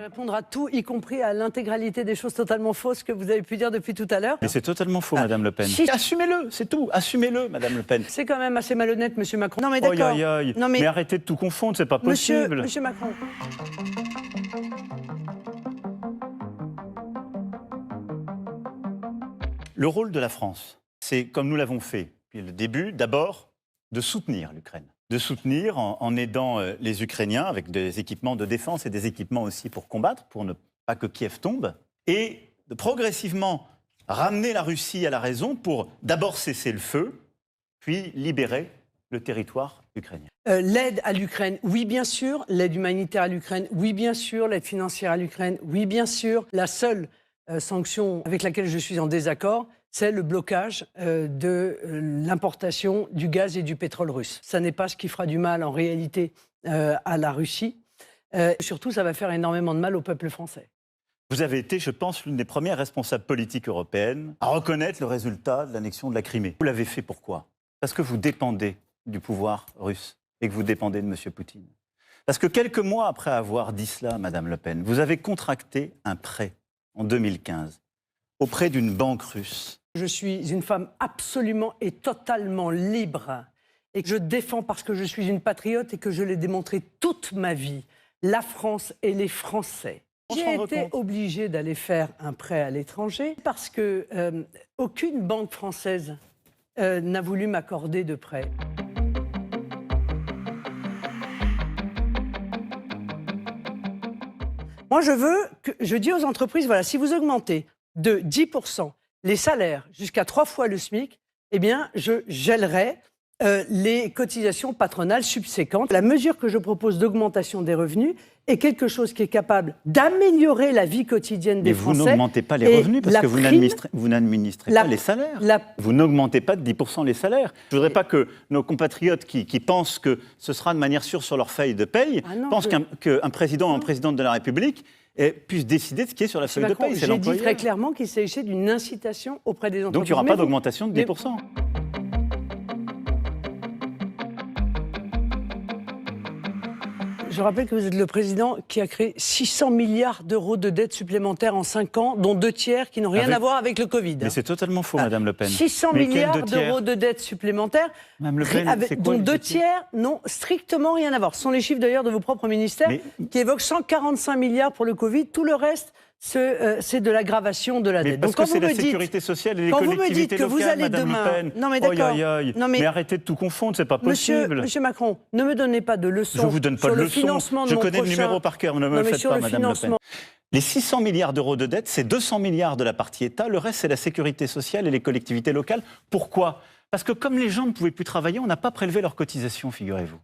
répondre à tout, y compris à l'intégralité des choses totalement fausses que vous avez pu dire depuis tout à l'heure. Mais c'est totalement faux, Madame Le Pen. Si. Assumez-le, c'est tout. Assumez-le, Madame Le Pen. C'est quand même assez malhonnête, Monsieur Macron. Non mais d'accord. Aïe, aïe, aïe. Non, mais arrêtez de tout confondre, c'est pas possible. Monsieur Macron. Le rôle de la France, c'est, comme nous l'avons fait depuis le début, d'abord de soutenir l'Ukraine. De soutenir en aidant les Ukrainiens avec des équipements de défense et des équipements aussi pour combattre, pour ne pas que Kiev tombe. Et de progressivement ramener la Russie à la raison pour d'abord cesser le feu, puis libérer le territoire ukrainien. L'aide à l'Ukraine, oui bien sûr. L'aide humanitaire à l'Ukraine, oui bien sûr. L'aide financière à l'Ukraine, oui bien sûr. La seule sanction avec laquelle je suis en désaccord, c'est le blocage de l'importation du gaz et du pétrole russe. Ça n'est pas ce qui fera du mal en réalité à la Russie. Surtout, ça va faire énormément de mal au peuple français. Vous avez été, je pense, l'une des premières responsables politiques européennes à reconnaître le résultat de l'annexion de la Crimée. Vous l'avez fait pourquoi? Parce que vous dépendez du pouvoir russe et que vous dépendez de M. Poutine. Parce que quelques mois après avoir dit cela, Madame Le Pen, vous avez contracté un prêt en 2015 auprès d'une banque russe. Je suis une femme absolument et totalement libre et que je défends parce que je suis une patriote et que je l'ai démontré toute ma vie, la France et les Français. J'ai été obligée d'aller faire un prêt à l'étranger parce que aucune banque française n'a voulu m'accorder de prêt. Moi, je dis aux entreprises, voilà, si vous augmentez de 10% les salaires jusqu'à 3 fois le SMIC, eh bien, je gèlerai les cotisations patronales subséquentes. La mesure que je propose d'augmentation des revenus est quelque chose qui est capable d'améliorer la vie quotidienne des Français. Mais vous n'augmentez pas les revenus parce que vous n'administrez pas les salaires. Vous n'augmentez pas de 10% les salaires. Je ne voudrais pas que nos compatriotes qui pensent que ce sera de manière sûre sur leur feuille de paye, pensent qu'un président ou une présidente de la République puisse décider de ce qui est sur la feuille de paye. J'ai dit très clairement qu'il s'agissait d'une incitation auprès des entreprises. Donc il n'y aura pas d'augmentation de 10%. Je rappelle que vous êtes le président qui a créé 600 milliards d'euros de dettes supplémentaires en 5 ans, dont 2 tiers qui n'ont rien à voir avec le Covid. Mais c'est totalement faux, Madame Le Pen. 600 milliards d'euros de dettes supplémentaires, Madame Le Pen, dont 2 tiers n'ont strictement rien à voir. Ce sont les chiffres d'ailleurs de vos propres ministères qui évoquent 145 milliards pour le Covid. Tout le reste, c'est de l'aggravation de la dette. Parce que c'est la sécurité sociale et les collectivités locales, Madame Le Pen. Non mais d'accord. Mais arrêtez de tout confondre, c'est pas possible. Monsieur Macron, ne me donnez pas de leçons. Je vous donne pas de leçons. Je connais le numéro par cœur, ne me le faites pas, Madame Le Pen. Les 600 milliards d'euros de dette, c'est 200 milliards de la partie État. Le reste, c'est la sécurité sociale et les collectivités locales. Pourquoi? Parce que comme les gens ne pouvaient plus travailler, on n'a pas prélevé leurs cotisations, figurez-vous.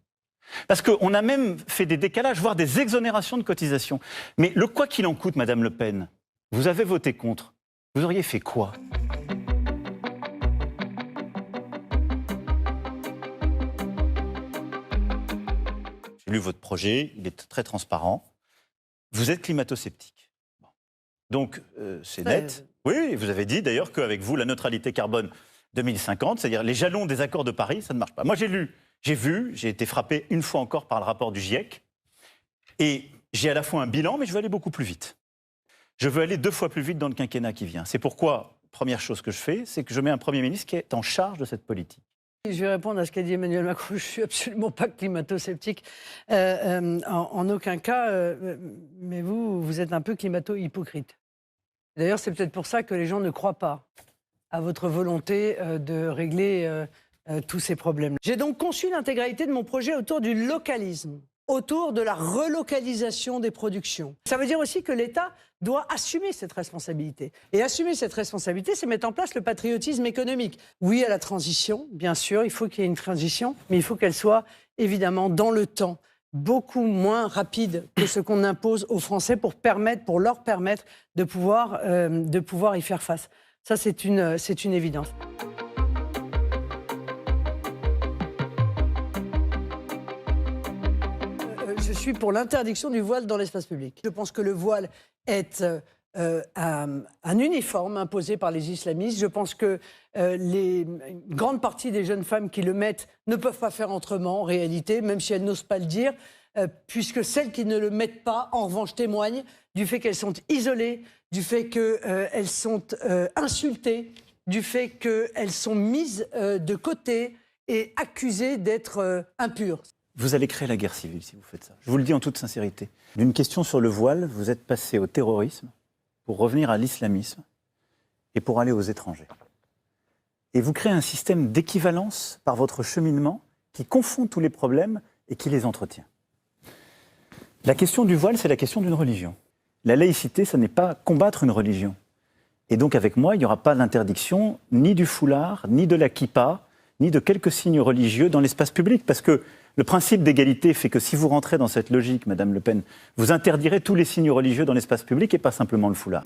Parce qu'on a même fait des décalages, voire des exonérations de cotisations. Mais le quoi qu'il en coûte, Madame Le Pen, vous avez voté contre. Vous auriez fait quoi? J'ai lu votre projet, il est très transparent. Vous êtes climato-sceptique. Bon. Donc, c'est net. Oui, vous avez dit d'ailleurs qu'avec vous, la neutralité carbone 2050, c'est-à-dire les jalons des accords de Paris, ça ne marche pas. Moi, j'ai été frappé une fois encore par le rapport du GIEC. Et j'ai à la fois un bilan, mais je veux aller beaucoup plus vite. Je veux aller 2 fois plus vite dans le quinquennat qui vient. C'est pourquoi, première chose que je fais, c'est que je mets un Premier ministre qui est en charge de cette politique. Je vais répondre à ce qu'a dit Emmanuel Macron. Je ne suis absolument pas climato-sceptique en aucun cas. Mais vous êtes un peu climato-hypocrite. D'ailleurs, c'est peut-être pour ça que les gens ne croient pas à votre volonté de régler tous ces problèmes. J'ai donc conçu l'intégralité de mon projet autour du localisme, autour de la relocalisation des productions. Ça veut dire aussi que l'État doit assumer cette responsabilité. Et assumer cette responsabilité, c'est mettre en place le patriotisme économique. Oui à la transition, bien sûr, il faut qu'il y ait une transition, mais il faut qu'elle soit évidemment dans le temps, beaucoup moins rapide que ce qu'on impose aux Français pour leur permettre de pouvoir y faire face. Ça, c'est une évidence. Je suis pour l'interdiction du voile dans l'espace public. Je pense que le voile est un uniforme imposé par les islamistes. Je pense que une grande partie des jeunes femmes qui le mettent ne peuvent pas faire autrement, en réalité, même si elles n'osent pas le dire, puisque celles qui ne le mettent pas, en revanche, témoignent du fait qu'elles sont isolées, du fait qu'elles sont insultées, du fait qu'elles sont mises de côté et accusées d'être impures. Vous allez créer la guerre civile si vous faites ça. Je vous le dis en toute sincérité. D'une question sur le voile, vous êtes passé au terrorisme pour revenir à l'islamisme et pour aller aux étrangers. Et vous créez un système d'équivalence par votre cheminement qui confond tous les problèmes et qui les entretient. La question du voile, c'est la question d'une religion. La laïcité, ça n'est pas combattre une religion. Et donc avec moi, il n'y aura pas d'interdiction ni du foulard, ni de la kippa, ni de quelques signes religieux dans l'espace public. Parce que le principe d'égalité fait que si vous rentrez dans cette logique, Madame Le Pen, vous interdirez tous les signes religieux dans l'espace public et pas simplement le foulard.